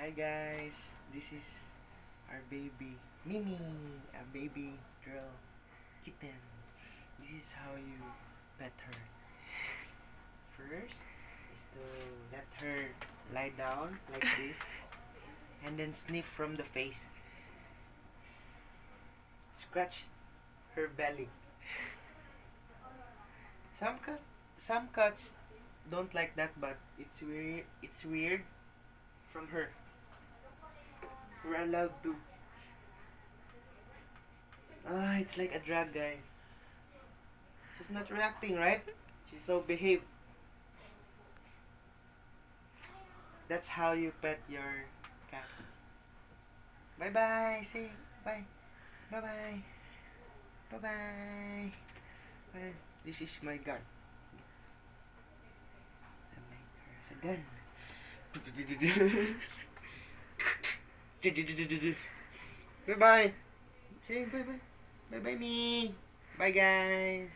Hi guys, this is our baby Mimi, a baby girl kitten. This is how you pet her. First is to let her lie down like this and then sniff from the face. Scratch her belly. Some cats don't like that, but it's weird. It's weird from her. We're allowed to. It's like a drug, guys. She's not reacting, right? She's so behaved. That's how you pet your cat. Bye bye. Say bye. Bye bye. Bye bye. Bye. This is my gun. I make her as a gun. Bye bye. Say bye bye. Bye bye me. Bye guys.